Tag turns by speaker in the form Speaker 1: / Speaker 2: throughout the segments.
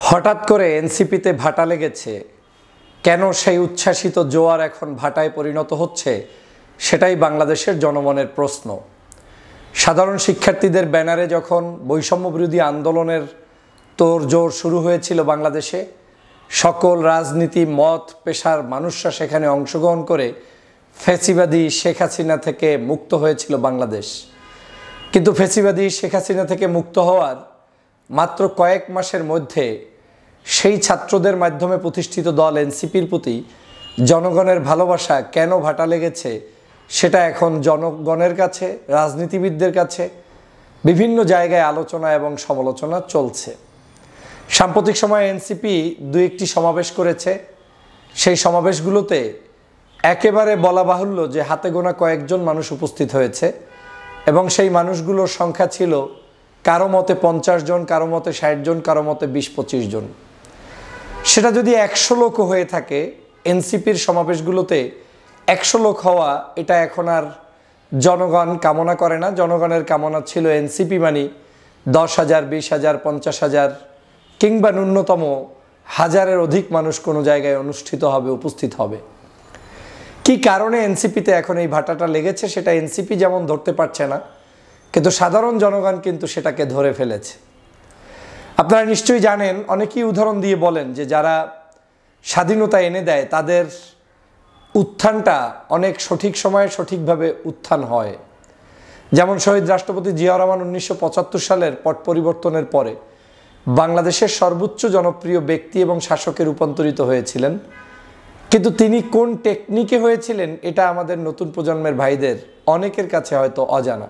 Speaker 1: হঠাৎ করে এনসিপিতে ভাটা লেগেছে। কেন সেই উচ্ছ্বাসিত জোয়ার এখন ভাটায় পরিণত হচ্ছে, সেটাই বাংলাদেশের জনমনের প্রশ্ন। সাধারণ শিক্ষার্থীদের ব্যানারে যখন বৈষম্য বিরোধী আন্দোলনের তোড়জোড় শুরু হয়েছিল বাংলাদেশে, সকল রাজনীতি মত পেশার মানুষরা সেখানে অংশগ্রহণ করে ফ্যাসিবাদী শেখ হাসিনা থেকে মুক্ত হয়েছিল বাংলাদেশ। কিন্তু ফ্যাসিবাদী শেখ হাসিনা থেকে মুক্ত হওয়ার মাত্র কয়েক মাসের মধ্যে সেই ছাত্রদের মাধ্যমে প্রতিষ্ঠিত দল এনসিপির প্রতি জনগণের ভালোবাসা কেন ভাটা লেগেছে, সেটা এখন জনগণের কাছে, রাজনীতিবিদদের কাছে বিভিন্ন জায়গায় আলোচনা এবং সমালোচনা চলছে। সাম্প্রতিক সময়ে এনসিপি দু একটি সমাবেশ করেছে। সেই সমাবেশগুলোতে একেবারে বলা বাহুল্য যে হাতে গোনা কয়েকজন মানুষ উপস্থিত হয়েছে এবং সেই মানুষগুলোর সংখ্যা ছিল কারো মতে 50 জন, কারো মতে 60 জন, কারো মতে 20-25 জন। সেটা যদি 100 লোকও হয়ে থাকে, এনসিপির সমাবেশগুলোতে 100 লোক হওয়া এটা এখন আর জনগণ কামনা করে না। জনগণের কামনা ছিল এনসিপি মানে 10,000, 20,000, 50,000 কিংবা ন্যূনতম 1000-এর অধিক মানুষ কোনো জায়গায় অনুষ্ঠিত হবে, উপস্থিত হবে। কি কারণে এনসিপিতে এখন এই ভাটাটা লেগেছে সেটা এনসিপি যেমন ধরতে পারছে না, কিন্তু সাধারণ জনগণ কিন্তু সেটাকে ধরে ফেলেছে। আপনারা নিশ্চয়ই জানেন, অনেকেই উদাহরণ দিয়ে বলেন যে যারা স্বাধীনতা এনে দেয় তাদের উত্থানটা অনেক সঠিক সময়ে সঠিকভাবে উত্থান হয়। যেমন শহীদ রাষ্ট্রপতি জিয়াউর রহমান 1975 সালের পট পরিবর্তনের পরে বাংলাদেশের সর্বোচ্চ জনপ্রিয় ব্যক্তি এবং শাসকে রূপান্তরিত হয়েছিলেন। কিন্তু তিনি কোন টেকনিকে হয়েছিলেন এটা আমাদের নতুন প্রজন্মের ভাইদের অনেকের কাছে হয়তো অজানা।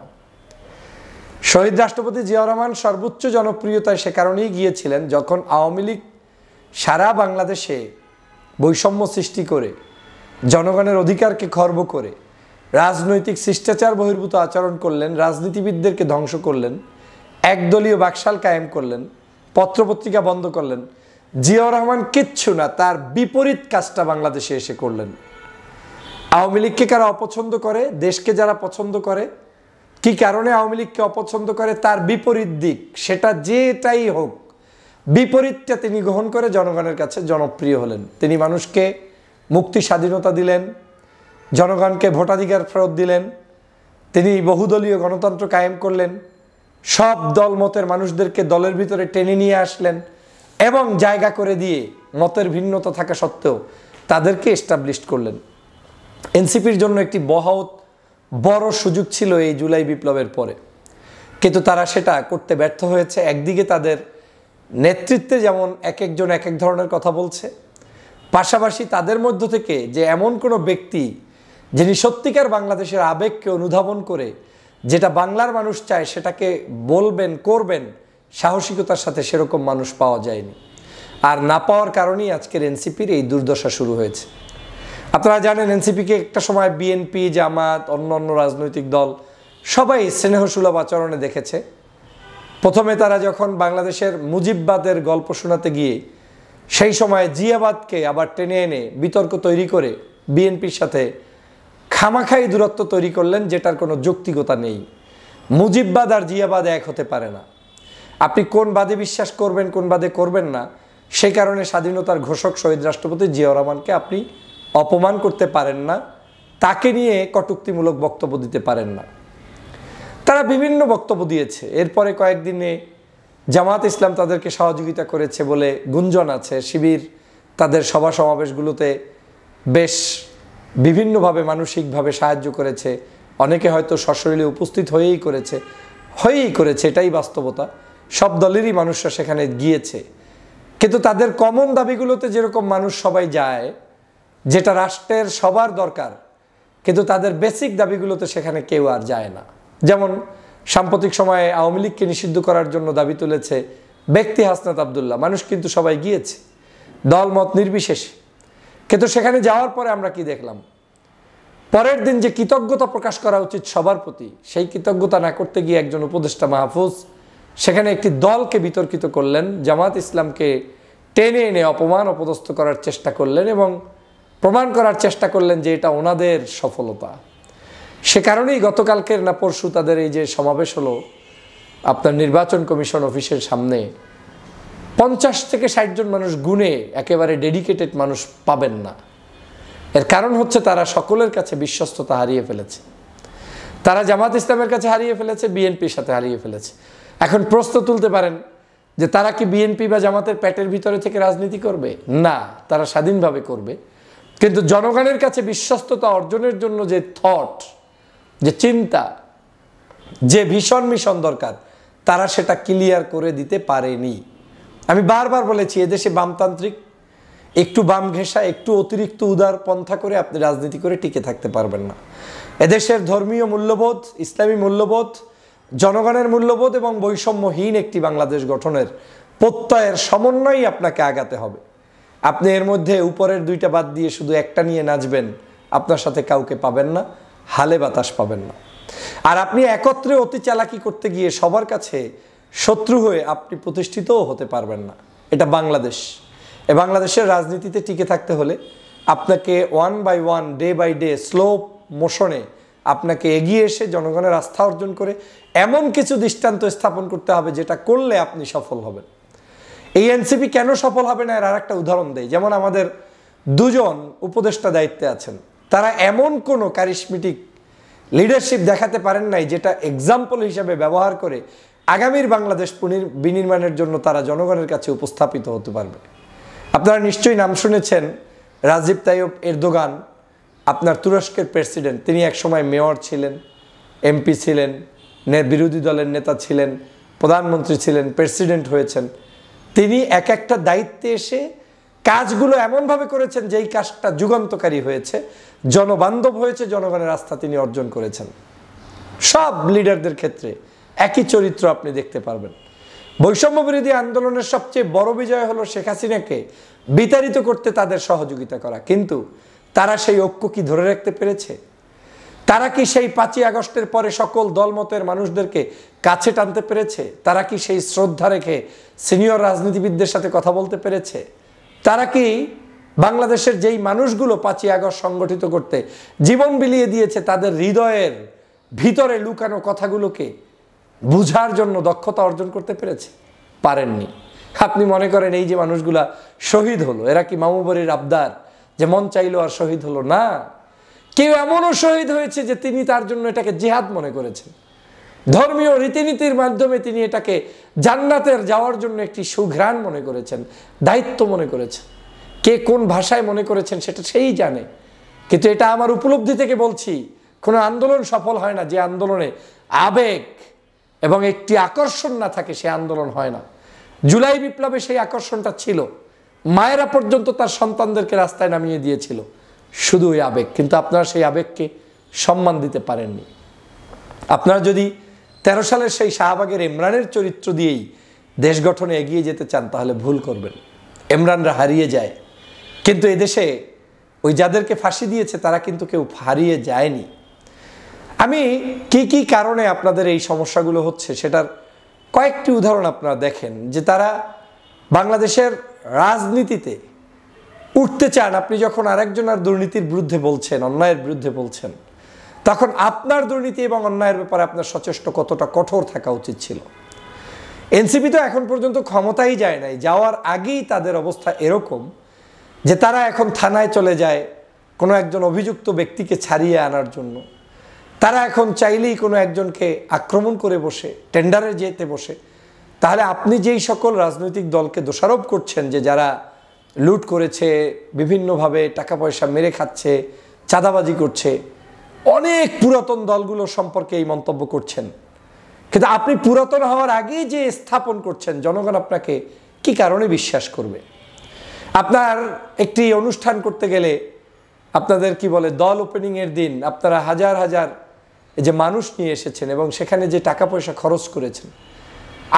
Speaker 1: শহীদ রাষ্ট্রপতি জিয়াউর রহমান সর্বোচ্চ জনপ্রিয়তায় সে কারণেই গিয়েছিলেন যখন আওয়ামী লীগ সারা বাংলাদেশে বৈষম্য সৃষ্টি করে, জনগণের অধিকারকে খর্ব করে, রাজনৈতিক শিষ্টাচার বহির্ভূত আচরণ করলেন, রাজনীতিবিদদেরকে ধ্বংস করলেন, একদলীয় বাকশাল কায়েম করলেন, পত্রপত্রিকা বন্ধ করলেন। জিয়াউর রহমান কিচ্ছু না, তার বিপরীত কাজটা বাংলাদেশে এসে করলেন। আওয়ামী লীগকে কারা অপছন্দ করে, দেশকে যারা পছন্দ করে, কি কারণে আওয়ামী লীগকে অপছন্দ করে তার বিপরীত দিক, সেটা যেটাই হোক বিপরীতটা তিনি গ্রহণ করে জনগণের কাছে জনপ্রিয় হলেন। তিনি মানুষকে মুক্তি স্বাধীনতা দিলেন, জনগণকে ভোটাধিকার ফেরত দিলেন, তিনি বহুদলীয় গণতন্ত্র কায়েম করলেন, সব দল মতের মানুষদেরকে দলের ভিতরে টেনে নিয়ে আসলেন এবং জায়গা করে দিয়ে মতের ভিন্নতা থাকা সত্ত্বেও তাদেরকে এস্টাবলিশ করলেন। এনসিপির জন্য একটি বড় সুযোগ ছিল এই জুলাই বিপ্লবের পরে, কিন্তু তারা সেটা করতে ব্যর্থ হয়েছে। একদিকে তাদের নেতৃত্বে যেমন এক একজন এক এক ধরনের কথা বলছে, পাশাপাশি তাদের মধ্য থেকে যে এমন কোনো ব্যক্তি যিনি সত্যিকার বাংলাদেশের আবেগকে অনুধাবন করে যেটা বাংলার মানুষ চায় সেটাকে বলবেন, করবেন সাহসিকতার সাথে, সেরকম মানুষ পাওয়া যায়নি। আর না পাওয়ার কারণেই আজকের এনসিপির এই দুর্দশা শুরু হয়েছে। আপনারা জানেন এনসিপিকে একটা সময় বিএনপি, জামাত, অন্য রাজনৈতিক দল সবাই স্নেহসুলভ আচরণে দেখেছে। প্রথমে তারা যখন বাংলাদেশের মুজিববাদের গল্প শোনাতে গিয়ে সেই সময় জিয়াবাদকে আবার টেনে এনে বিতর্ক তৈরি করে বিএনপির সাথে খামাখাই দূরত্ব তৈরি করলেন, যেটার কোনো যৌক্তিকতা নেই। মুজিববাদ আর জিয়াবাদ এক হতে পারে না। আপনি কোন বাদে বিশ্বাস করবেন, কোন বাদে করবেন না, সেই কারণে স্বাধীনতার ঘোষক শহীদ রাষ্ট্রপতি জিয়াউর রহমানকে আপনি অপমান করতে পারেন না, তাকে নিয়ে কটূক্তিমূলক বক্তব্য দিতে পারেন না। তারা বিভিন্ন বক্তব্য দিয়েছে। এরপরে কয়েকদিনে জামাত ইসলাম তাদেরকে সহযোগিতা করেছে বলে গুঞ্জন আছে। শিবির তাদের সভা সমাবেশগুলোতে বেশ বিভিন্নভাবে মানসিকভাবে সাহায্য করেছে। অনেকে হয়তো সশরীরে উপস্থিত হয়েই করেছে, এটাই বাস্তবতা। সব দলেরই মানুষরা সেখানে গিয়েছে, কিন্তু তাদের কমন দাবিগুলোতে যেরকম মানুষ সবাই যায়, যেটা রাষ্ট্রের সবার দরকার, কিন্তু তাদের বেসিক দাবিগুলোতে সেখানে কেউ আর যায় না। যেমন সাম্প্রতিক সময়ে আওয়ামী লীগকে নিষিদ্ধ করার জন্য দাবি তুলেছে ব্যক্তি হাসনাত আবদুল্লাহ। মানুষ কিন্তু সবাই গিয়েছে, দলমত নির্বিশেষে। কিন্তু সেখানে যাওয়ার পরে আমরা কি দেখলাম? পরের দিন যে কৃতজ্ঞতা প্রকাশ করা উচিত সবার প্রতি, সেই কৃতজ্ঞতা না করতে গিয়ে একজন উপদেষ্টা মাহফুজ সেখানে একটি দলকে বিতর্কিত করলেন, জামাত ইসলামকে টেনে এনে অপদস্থ করার চেষ্টা করলেন এবং প্রমাণ করার চেষ্টা করলেন যে এটা ওনাদের সফলতা। সে কারণেই গতকালকের না পরশু তাদের এই যে সমাবেশ হলো আপনার নির্বাচন কমিশন অফিসের সামনে, 50 থেকে 60 জন মানুষ গুণে একেবারে ডেডিকেটেড মানুষ পাবেন না। এর কারণ হচ্ছে তারা সকলের কাছে বিশ্বস্ততা হারিয়ে ফেলেছে। তারা জামাত ইসলামের কাছে হারিয়ে ফেলেছে, বিএনপির সাথে হারিয়ে ফেলেছে। এখন প্রশ্ন তুলতে পারেন যে তারা কি বিএনপি বা জামাতের পেটের ভিতরে থেকে রাজনীতি করবে? না, তারা স্বাধীনভাবে করবে। কিন্তু জনগণের কাছে বিশ্বস্ততা অর্জনের জন্য যে থট, যে চিন্তা, যে ভীষণ মিশন দরকার, তারা সেটা ক্লিয়ার করে দিতে পারেনি। আমি বারবার বলেছি, এদেশে বামতান্ত্রিক, একটু বাম ঘেঁষা, একটু অতিরিক্ত উদার পন্থা করে আপনি রাজনীতি করে টিকে থাকতে পারবেন না। এদেশের ধর্মীয় মূল্যবোধ, ইসলামী মূল্যবোধ, জনগণের মূল্যবোধ এবং বৈষম্যহীন একটি বাংলাদেশ গঠনের প্রত্যয়ের সমন্বয়ই আপনাকে আগাতে হবে। আপনি এর মধ্যে উপরের দুইটা বাদ দিয়ে শুধু একটা নিয়ে নাচবেন, আপনার সাথে কাউকে পাবেন না, হালে বাতাস পাবেন না। আর আপনি একত্রে অতি চালাকি করতে গিয়ে সবার কাছে শত্রু হয়ে আপনি প্রতিষ্ঠিতও হতে পারবেন না। এটা বাংলাদেশ। এ বাংলাদেশের রাজনীতিতে টিকে থাকতে হলে আপনাকে one by one, day by day, slow মোশনে আপনাকে এগিয়ে এসে জনগণের আস্থা অর্জন করে এমন কিছু দৃষ্টান্ত স্থাপন করতে হবে যেটা করলে আপনি সফল হবেন। এই এনসিপি কেন সফল হবে না এর আর একটা উদাহরণ দেয়। যেমন আমাদের দুজন উপদেষ্টা দায়িত্বে আছেন, তারা এমন কোনো কারিশমেটিক লিডারশিপ দেখাতে পারেন নাই যেটা এক্সাম্পল হিসাবে ব্যবহার করে আগামীর বাংলাদেশ বিনির্মাণের জন্য তারা জনগণের কাছে উপস্থাপিত হতে পারবে। আপনারা নিশ্চয়ই নাম শুনেছেন রাজিব তাইয়িপ এরদোগান, আপনার তুরস্কের প্রেসিডেন্ট। তিনি একসময় মেয়র ছিলেন, এমপি ছিলেন, বিরোধী দলের নেতা ছিলেন, প্রধানমন্ত্রী ছিলেন, প্রেসিডেন্ট হয়েছেন। তিনি এক একটা দায়িত্বে এসে কাজগুলো এমনভাবে করেছেন যেই কাজটা যুগান্তকারী হয়েছে, জনবান্ধব হয়েছে, জনগণের আস্থা তিনি অর্জন করেছেন। সব লিডারদের ক্ষেত্রে একই চরিত্র আপনি দেখতে পারবেন। বৈষম্য বিরোধী আন্দোলনের সবচেয়ে বড় বিজয় হলো শেখ হাসিনাকে বিতাড়িত করতে তাদের সহযোগিতা করা। কিন্তু তারা সেই ঐক্য কি ধরে রাখতে পেরেছে? তারা কি সেই 5ই আগস্টের পরে সকল দলমতের মানুষদেরকে কাছে টানতে পেরেছে? তারা কি সেই শ্রদ্ধা রেখে সিনিয়র রাজনীতিবিদদের সাথে কথা বলতে পেরেছে? তারা কি বাংলাদেশের যেই মানুষগুলো 5ই আগস্ট সংগঠিত করতে জীবন বিলিয়ে দিয়েছে তাদের হৃদয়ের ভিতরে লুকানো কথাগুলোকে বুঝার জন্য দক্ষতা অর্জন করতে পেরেছে? পারেননি। আপনি মনে করেন এই যে মানুষগুলা শহীদ হলো, এরা কি মামুবাড়ির আবদার যে মন চাইলো আর শহীদ হলো? না, কেউ এমনও শহীদ হয়েছে যে তিনি তার জন্য এটাকে জিহাদ মনে করেছেন। ধর্মীয় রীতিনীতির মাধ্যমে তিনি এটাকে জান্নাতের যাওয়ার জন্য একটি সুঘ্রাণ মনে করেছেন, দায়িত্ব মনে করেছেন। কে কোন ভাষায় মনে করেছেন সেটা সেই জানে। কিন্তু এটা আমার উপলব্ধি থেকে বলছি, কোনো আন্দোলন সফল হয় না যে আন্দোলনে আবেগ এবং একটি আকর্ষণ না থাকে, সে আন্দোলন হয় না। জুলাই বিপ্লবে সেই আকর্ষণটা ছিল, মায়েরা পর্যন্ত তার সন্তানদেরকে রাস্তায় নামিয়ে দিয়েছিল শুধু ওই আবেগ। কিন্তু আপনারা সেই আবেগকে সম্মান দিতে পারেননি। আপনারা যদি 13 সালের সেই শাহবাগের ইমরানের চরিত্র দিয়েই দেশ গঠনে এগিয়ে যেতে চান তাহলে ভুল করবেন। ইমরানরা হারিয়ে যায়, কিন্তু এদেশে ওই যাদেরকে ফাঁসি দিয়েছে তারা কিন্তু কেউ হারিয়ে যায়নি। আমি কি কারণে আপনাদের এই সমস্যাগুলো হচ্ছে সেটার কয়েকটি উদাহরণ আপনারা দেখেন, যে তারা বাংলাদেশের রাজনীতিতে উঠতে চান। আপনি যখন আরেকজনের দুর্নীতির বিরুদ্ধে বলছেন, অন্যায়ের বিরুদ্ধে বলছেন, তখন আপনার দুর্নীতি এবং অন্যায়ের ব্যাপারে আপনার সচেষ্ট কতটা কঠোর থাকা উচিত ছিল। এনসিপি তো এখন পর্যন্ত ক্ষমতাই যায় নাই, যাওয়ার আগেই তাদের অবস্থা এরকম যে তারা এখন থানায় চলে যায় কোনো একজন অভিযুক্ত ব্যক্তিকে ছাড়িয়ে আনার জন্য। তারা এখন চাইলেই কোনো একজনকে আক্রমণ করে বসে, টেন্ডারে যেতে বসে। তাহলে আপনি যেই সকল রাজনৈতিক দলকে দোষারোপ করছেন যে যারা লুট করেছে, বিভিন্নভাবে টাকা পয়সা মেরে খাচ্ছে, চাঁদাবাজি করছে, অনেক পুরাতন দলগুলো সম্পর্কে এই মন্তব্য করছেন। কিন্তু আপনি পুরাতন হওয়ার আগেই যে স্থাপন করছেন, জনগণ আপনাকে কি কারণে বিশ্বাস করবে? আপনার একটি অনুষ্ঠান করতে গেলে আপনাদের কি বলে, দল ওপেনিংয়ের দিন আপনারা হাজার হাজার যে মানুষ নিয়ে এসেছেন এবং সেখানে যে টাকা পয়সা খরচ করেছেন,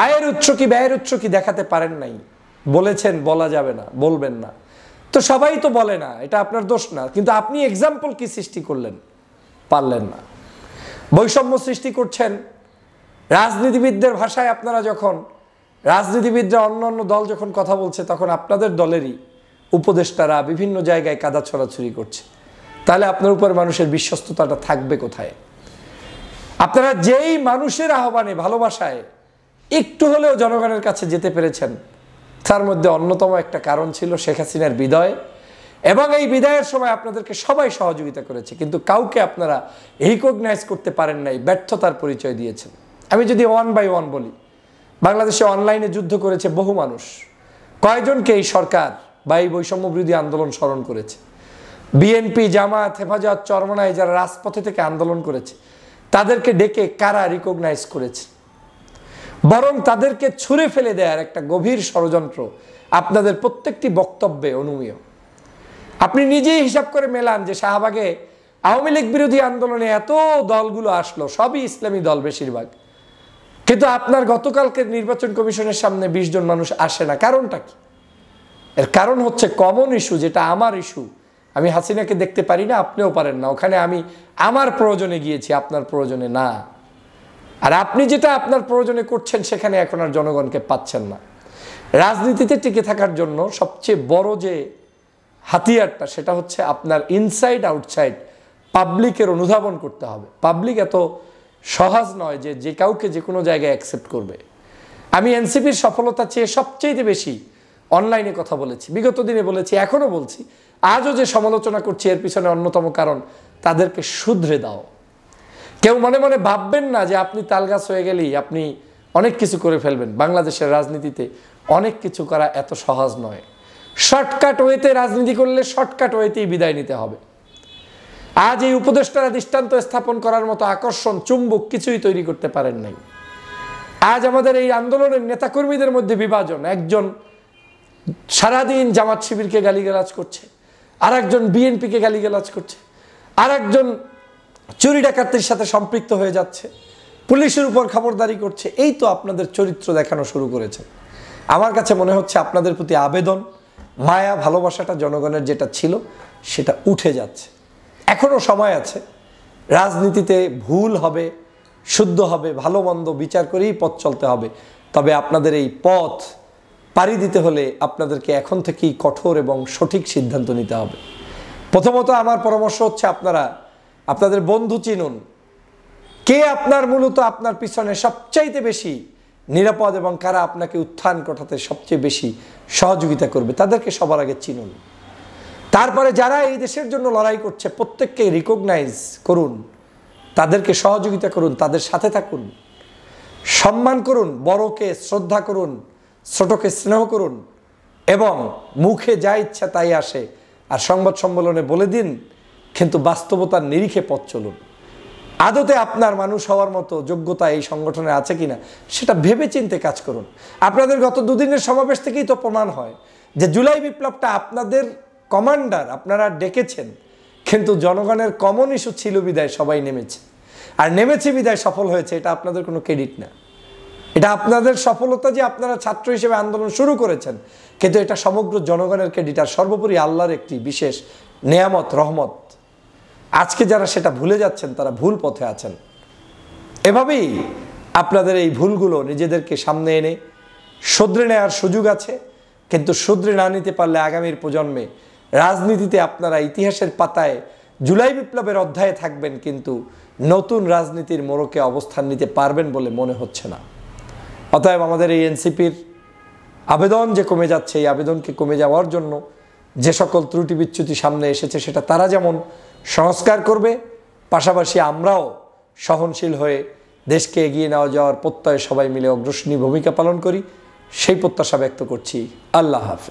Speaker 1: আয়ের উৎস কি ব্যয়ের উৎস কি দেখাতে পারেন নাই। বলেছেন বলা যাবে না, বলবেন না, তো সবাই তো বলে না, এটা আপনার দোষ না। কিন্তু আপনি এক্সাম্পল কি সৃষ্টি করলেন? পারলেন না। বৈষম্য সৃষ্টি করছেন রাজনীতিবিদদের ভাষায়। আপনারা যখন রাজনীতিবিদরা অন্য দল যখন কথা বলছে তখন আপনাদের দলেরই উপদেষ্টারা বিভিন্ন জায়গায় কাদা ছড়াছড়ি করছে, তাহলে আপনার উপর মানুষের বিশ্বস্ততাটা থাকবে কোথায়? আপনারা যেই মানুষের আহ্বানে, ভালোবাসায় একটু হলেও জনগণের কাছে যেতে পেরেছেন, তার মধ্যে অন্যতম একটা কারণ ছিল শেখ হাসিনার বিদায়, এবং এই বিদায়ের সময় আপনাদেরকে সবাই সহযোগিতা করেছে, কিন্তু কাউকে আপনারা রিকগনাইজ করতে পারেন নাই, ব্যর্থতার পরিচয় দিয়েছেন। আমি যদি ওয়ান বাই ওয়ান বলি, বাংলাদেশে অনলাইনে যুদ্ধ করেছে বহু মানুষ। কয়জনকে এই সরকার বা এই বৈষম্য বিরোধী আন্দোলন স্মরণ করেছে? বিএনপি, জামাত, হেফাজত, চরমনায় যারা রাজপথে থেকে আন্দোলন করেছে তাদেরকে ডেকে কারা রিকগনাইজ করেছে? বরং তাদেরকে ছুঁড়ে ফেলে দেওয়ার একটা গভীর ষড়যন্ত্র আপনাদের প্রত্যেকটি বক্তব্যে অনুমেয়। আপনি নিজেই হিসাব করে মেলান যে শাহবাগে আওয়ামী লীগ বিরোধী আন্দোলনে এত দলগুলো আসলো, সবই ইসলামী দল বেশিরভাগ, কিন্তু আপনার গতকালকের নির্বাচন কমিশনের সামনে 20 জন মানুষ আসে না। কারণটা কি? এর কারণ হচ্ছে কমন ইস্যু, যেটা আমার ইস্যু। আমি হাসিনাকে দেখতে পারি না, আপনিও পারেন না। ওখানে আমি আমার প্রয়োজনে গিয়েছি, আপনার প্রয়োজনে না। আর আপনি যেটা আপনার প্রয়োজনে করছেন সেখানে এখন আর জনগণকে পাচ্ছেন না। রাজনীতিতে টিকে থাকার জন্য সবচেয়ে বড় যে হাতিয়ারটা, সেটা হচ্ছে আপনার ইনসাইড আউটসাইড পাবলিকের অনুধাবন করতে হবে। পাবলিক এত সহজ নয় যে যে কাউকে যে কোনো জায়গায় অ্যাকসেপ্ট করবে। আমি এনসিপির সফলতা চেয়ে সবচেয়ে বেশি অনলাইনে কথা বলেছি, বিগত দিনে বলেছি, এখনও বলছি, আজও যে সমালোচনা করছি এর পিছনে অন্যতম কারণ তাদেরকে শুধরে দাও। কেউ মনে মনে ভাববেন না যে আপনি তালগাছ হয়ে গেলেই আপনি অনেক কিছু করে ফেলবেন। বাংলাদেশের রাজনীতিতে অনেক কিছু করা এত সহজ নয়। শর্টকাট ওয়েতে রাজনীতি করলে শর্টকাট ওয়েতেই বিদায় নিতে হবে। আজ এই উপদেষ্টারা দৃষ্টান্ত স্থাপন করার মতো আকর্ষণ, চুম্বক কিছুই তৈরি করতে পারেন নাই। আজ আমাদের এই আন্দোলনের নেতাকর্মীদের মধ্যে বিভাজন। একজন সারাদিন জামাত শিবিরকে গালিগালাজ করছে, আর একজন বিএনপিকে গালিগালাজ করছে, আর একজন চুরি ডাকাতির সাথে সম্পৃক্ত হয়ে যাচ্ছে, পুলিশের উপর খবরদারি করছে। এই তো আপনাদের চরিত্র দেখানো শুরু করেছে। আমার কাছে মনে হচ্ছে আপনাদের প্রতি আবেদন, মায়া, ভালোবাসাটা জনগণের যেটা ছিল সেটা উঠে যাচ্ছে। এখনও সময় আছে। রাজনীতিতে ভুল হবে, শুদ্ধ হবে, ভালো মন্দ বিচার করেই পথ চলতে হবে। তবে আপনাদের এই পথ পাড়ি দিতে হলে আপনাদেরকে এখন থেকেই কঠোর এবং সঠিক সিদ্ধান্ত নিতে হবে। প্রথমত আমার পরামর্শ হচ্ছে আপনাদের বন্ধু চিনুন। কে আপনার মূলত আপনার পিছনে সবচাইতে বেশি নিরাপদ এবং কারা আপনাকে উত্থান ঘটাতে সবচেয়ে বেশি সহযোগিতা করবে, তাদেরকে সবার আগে চিনুন। তারপরে যারা এই দেশের জন্য লড়াই করছে প্রত্যেককে রিকগনাইজ করুন, তাদেরকে সহযোগিতা করুন, তাদের সাথে থাকুন, সম্মান করুন, বড়কে শ্রদ্ধা করুন, ছোটকে স্নেহ করুন, এবং মুখে যা ইচ্ছা তাই আসে আর সংবাদ সম্মেলনে বলে দিন, কিন্তু বাস্তবতার নিরিখে পথ চলুন। আদতে আপনার মানুষ হওয়ার মতো যোগ্যতা এই সংগঠনে আছে কিনা সেটা ভেবে চিন্তে কাজ করুন। আপনাদের গত দুদিনের সমাবেশ থেকেই তো প্রমাণ হয় যে জুলাই বিপ্লবটা আপনাদের কমান্ডার, আপনারা ডেকেছেন, কিন্তু জনগণের কমন ইস্যু ছিল বিদায় সবাই নেমেছে। আর নেমেছে বিদায় সফল হয়েছে, এটা আপনাদের কোনো ক্রেডিট না। এটা আপনাদের সফলতা যে আপনারা ছাত্র হিসেবে আন্দোলন শুরু করেছেন, কিন্তু এটা সমগ্র জনগণের ক্রেডিট, আর সর্বোপরি আল্লাহর একটি বিশেষ নেয়ামত, রহমত। আজকে যারা সেটা ভুলে যাচ্ছেন তারা ভুল পথে আছেন। এভাবেই আপনাদের এই ভুলগুলো নিজেদেরকে সামনে এনে শুধরে নেওয়ার সুযোগ আছে, কিন্তু শুধরে না নিতে পারলে আগামীর প্রজন্মে রাজনীতিতে আপনারা ইতিহাসের পাতায় জুলাই বিপ্লবের অধ্যায়ে থাকবেন, কিন্তু নতুন রাজনীতির মোড়কে অবস্থান নিতে পারবেন বলে মনে হচ্ছে না। অতএব আমাদের এই এনসিপির আবেদন যে কমে যাচ্ছে, এই আবেদনকে কমে যাওয়ার জন্য যে সকল ত্রুটি বিচ্যুতি সামনে এসেছে সেটা তারা যেমন সংস্কার করবে, পাশাপাশি আমরাও সহনশীল হয়ে দেশকে এগিয়ে নেওয়া যাওয়ার প্রত্যয়ে সবাই মিলে অগ্রসনী ভূমিকা পালন করি, সেই প্রত্যাশা ব্যক্ত করছি। আল্লাহ হাফেজ।